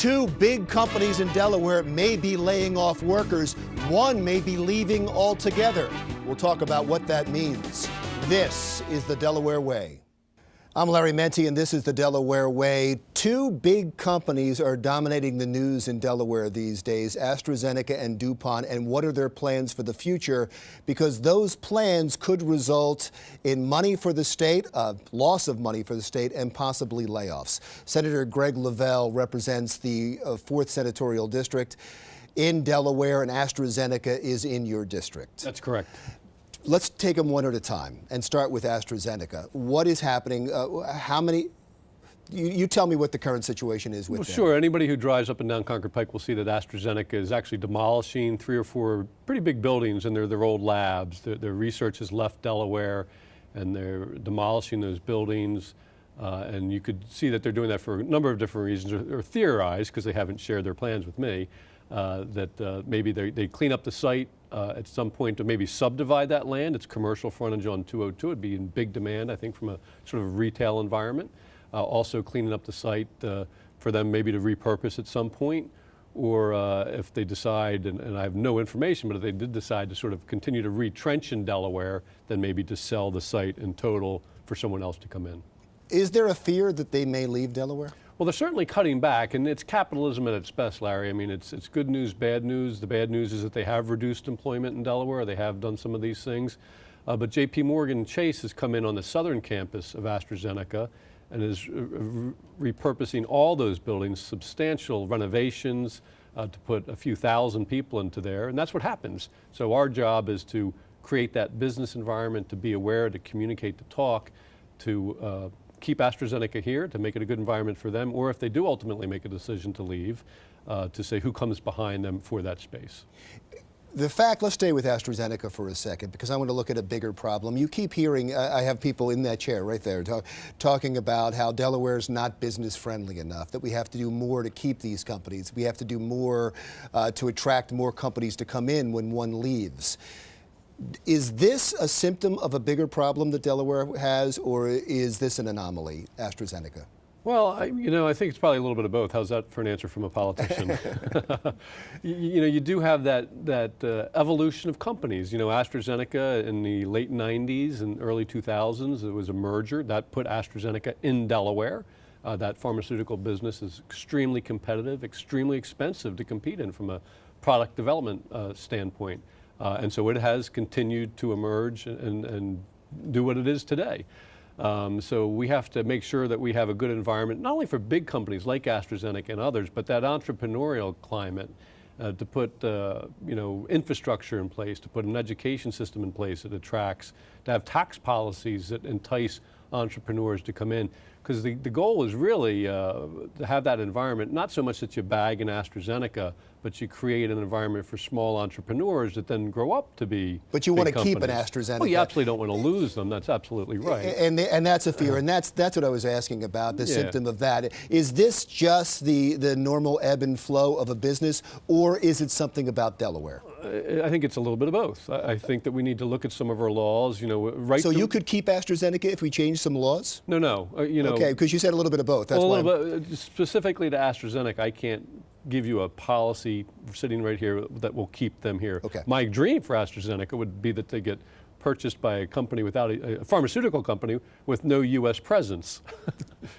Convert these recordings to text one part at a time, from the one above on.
Two big companies in Delaware may be laying off workers. One may be leaving altogether. We'll talk about what that means. This is the Delaware Way. I'm Larry Menti, and this is the Delaware Way. Two big companies are dominating the news in Delaware these days, Astrazeneca and DuPont, and what are their plans for the future? Because those plans could result in money for the state, loss of money for the state, and possibly layoffs. Senator Greg Lavelle represents the 4th Senatorial District in Delaware, and AstraZeneca is in your district. That's correct. Let's take them one at a time and start with AstraZeneca. What is happening? How many? You tell me what the current situation is with them. Sure. Anybody who drives up and down Concord Pike will see that AstraZeneca is actually demolishing 3 or 4 pretty big buildings, and they're their old labs. Their research has left Delaware, and they're demolishing those buildings. And you could see that they're doing that for a number of different reasons, or theorize, because they haven't shared their plans with me, that maybe they clean up the site at some point to maybe subdivide that land. It's commercial frontage on 202. It'd be in big demand, I think, from a sort of retail environment. Also cleaning up the site for them maybe to repurpose at some point, or if they decide, and I have no information, but if they did decide to sort of continue to retrench in Delaware, then maybe to sell the site in total for someone else to come in. Is there a fear that they may leave Delaware? Well, they're certainly cutting back, and it's capitalism at its best, Larry. I mean, it's good news, bad news. The bad news is that they have reduced employment in Delaware. They have done some of these things. But J.P. Morgan Chase has come in on the southern campus of AstraZeneca and is repurposing all those buildings, substantial renovations to put a few thousand people into there, and that's what happens. So our job is to create that business environment, to be aware, to communicate, to talk, to keep AstraZeneca here, to make it a good environment for them, or if they do ultimately make a decision to leave, to say who comes behind them for that space. Let's stay with AstraZeneca for a second, because I want to look at a bigger problem. You keep hearing, I have people in that chair right there talking about how Delaware is not business friendly enough, that we have to do more to keep these companies. We have to do more to attract more companies to come in when one leaves. Is this a symptom of a bigger problem that Delaware has, or is this an anomaly, AstraZeneca? Well, I think it's probably a little bit of both. How's that for an answer from a politician? You do have that evolution of companies. AstraZeneca in the late 90s and early 2000s, it was a merger that put AstraZeneca in Delaware. That pharmaceutical business is extremely competitive, extremely expensive to compete in from a product development standpoint. And so it has continued to emerge and do what it is today. So we have to make sure that we have a good environment, not only for big companies like AstraZeneca and others, but that entrepreneurial climate to put infrastructure in place, to put an education system in place that attracts, to have tax policies that entice entrepreneurs to come in. Because the goal is really to have that environment, not so much that you bag in AstraZeneca, but you create an environment for small entrepreneurs that then grow up to be But you want to companies. keep an AstraZeneca. Well, you absolutely don't want to lose them. That's absolutely right. And that's a fear, and that's what I was asking about, the symptom of that. Is this just the normal ebb and flow of a business, or is it something about Delaware? I think it's a little bit of both. I think that we need to look at some of our laws. So you could keep AstraZeneca if we change some laws? No. Okay, because you said a little bit of both. That's why. Specifically to AstraZeneca, I can't give you a policy sitting right here that will keep them here. Okay. My dream for AstraZeneca would be that they get purchased by a company without a pharmaceutical company with no U.S. presence,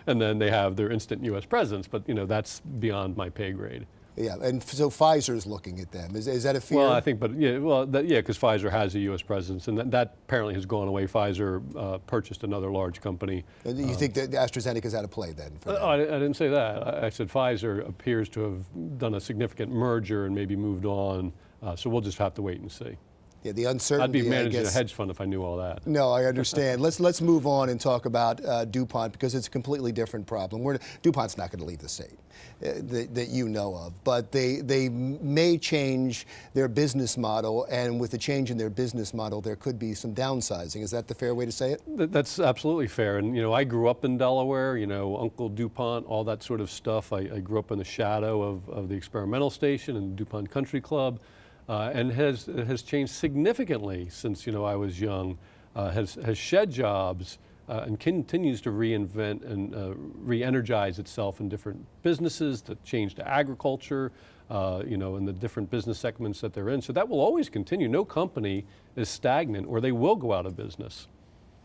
and then they have their instant U.S. presence. But that's beyond my pay grade. Yeah, and so Pfizer's looking at them. Is that a fear? Well, I think, but because Pfizer has a U.S. presence, and that apparently has gone away. Pfizer purchased another large company. And you think that AstraZeneca's out of play then? I didn't say that. I said Pfizer appears to have done a significant merger and maybe moved on. So we'll just have to wait and see. Yeah, the uncertainty. I'd be managing a hedge fund if I knew all that. No, I understand. Let's move on and talk about DuPont, because it's a completely different problem. DuPont's not going to leave the state that you know of, but they may change their business model, and with the change in their business model, there could be some downsizing. Is that the fair way to say it? That's absolutely fair. And I grew up in Delaware. Uncle DuPont, all that sort of stuff. I grew up in the shadow of the experimental station and DuPont Country Club. And has changed significantly since I was young. Has shed jobs and continues to reinvent and re-energize itself in different businesses, to change to agriculture, in the different business segments that they're in. So that will always continue. No company is stagnant, or they will go out of business.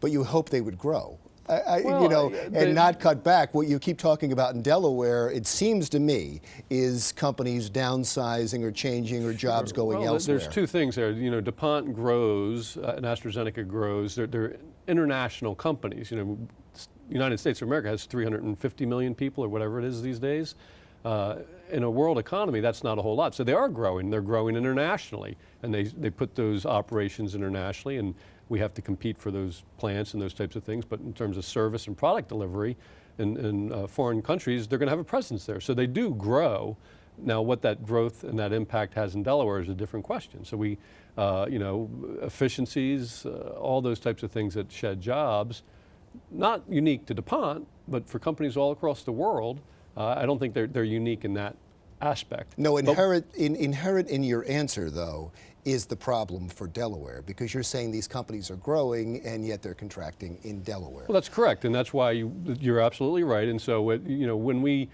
But you hope they would grow. And not cut back. What you keep talking about in Delaware, it seems to me, is companies downsizing or changing or jobs going elsewhere. There's two things there. DuPont grows and AstraZeneca grows. They're international companies. United States of America has 350 million people or whatever it is these days. In a world economy, that's not a whole lot. So they are growing. They're growing internationally, and they put those operations internationally, and we have to compete for those plants and those types of things. But in terms of service and product delivery in foreign countries, they're going to have a presence there. So they do grow. Now, what that growth and that impact has in Delaware is a different question. So we, efficiencies, all those types of things that shed jobs, not unique to DuPont, but for companies all across the world, I don't think they're unique in that aspect. No, inherent in your answer, though, is the problem for Delaware, because you're saying these companies are growing and yet they're contracting in Delaware. Well, that's correct, and that's why you're absolutely right. And so, when we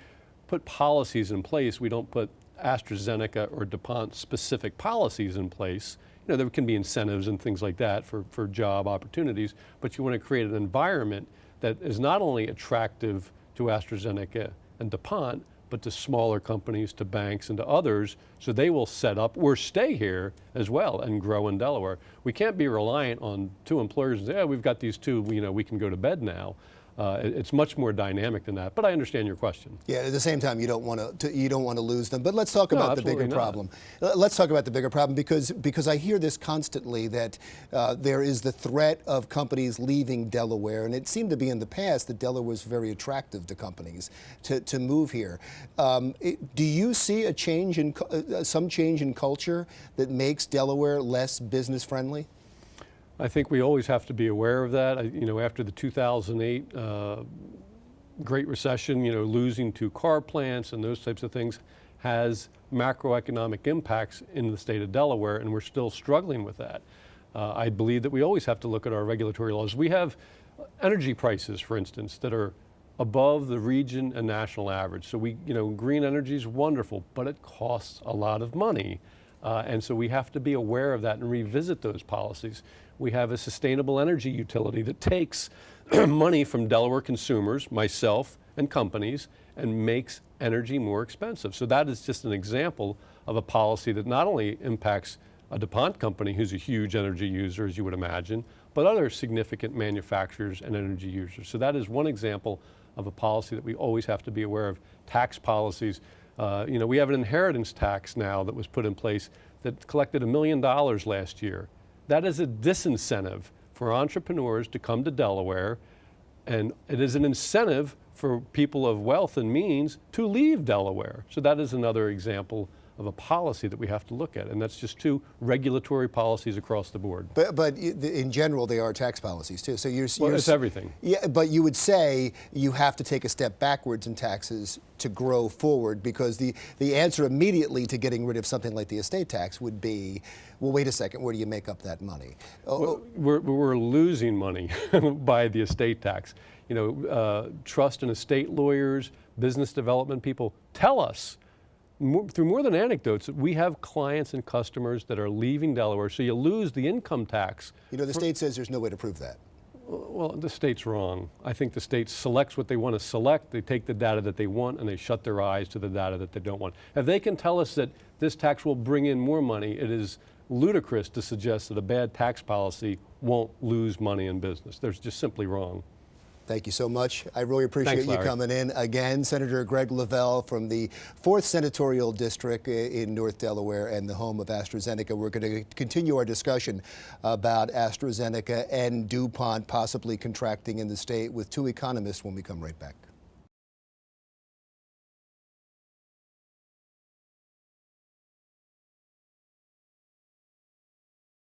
put policies in place, we don't put AstraZeneca or DuPont specific policies in place. There can be incentives and things like that for job opportunities, but you want to create an environment that is not only attractive to AstraZeneca and DuPont, but to smaller companies, to banks, and to others, so they will set up or stay here as well and grow in Delaware. We can't be reliant on two employers and say, we've got these two, we can go to bed now. It's much more dynamic than that, but I understand your question. Yeah, at the same time, you don't want to lose them. But let's talk about the bigger problem. Let's talk about the bigger problem, because I hear this constantly, that there is the threat of companies leaving Delaware, and it seemed to be in the past that Delaware was very attractive to companies to move here. Do you see a change in some change in culture that makes Delaware less business friendly? I think we always have to be aware of that. After the 2008 Great Recession, losing two car plants and those types of things has macroeconomic impacts in the state of Delaware, and we're still struggling with that. I believe that we always have to look at our regulatory laws. We have energy prices, for instance, that are above the region and national average. So green energy is wonderful, but it costs a lot of money. And so we have to be aware of that and revisit those policies. We have a sustainable energy utility that takes money from Delaware consumers, myself, and companies, and makes energy more expensive. So that is just an example of a policy that not only impacts a DuPont company, who's a huge energy user, as you would imagine, but other significant manufacturers and energy users. So that is one example of a policy that we always have to be aware of. Tax policies. We have an inheritance tax now that was put in place that collected $1 million last year. That is a disincentive for entrepreneurs to come to Delaware, and it is an incentive for people of wealth and means to leave Delaware. So that is another example of a policy that we have to look at, and that's just two regulatory policies across the board. But in general, they are tax policies too. So it's everything. Yeah, but you would say you have to take a step backwards in taxes to grow forward, because the answer immediately to getting rid of something like the estate tax would be, well, wait a second, where do you make up that money? Well, we're losing money by the estate tax. Trust and estate lawyers, business development people tell us, through more than anecdotes, that we have clients and customers that are leaving Delaware, so you lose the income tax. The state says there's no way to prove that. Well, the state's wrong. I think the state selects what they want to select. They take the data that they want, and they shut their eyes to the data that they don't want. If they can tell us that this tax will bring in more money, it is ludicrous to suggest that a bad tax policy won't lose money in business. They're just simply wrong. Thank you so much. I really appreciate you coming in. Again, Senator Greg Lavelle from the 4th Senatorial District in North Delaware and the home of AstraZeneca. We're going to continue our discussion about AstraZeneca and DuPont possibly contracting in the state with two economists when we come right back.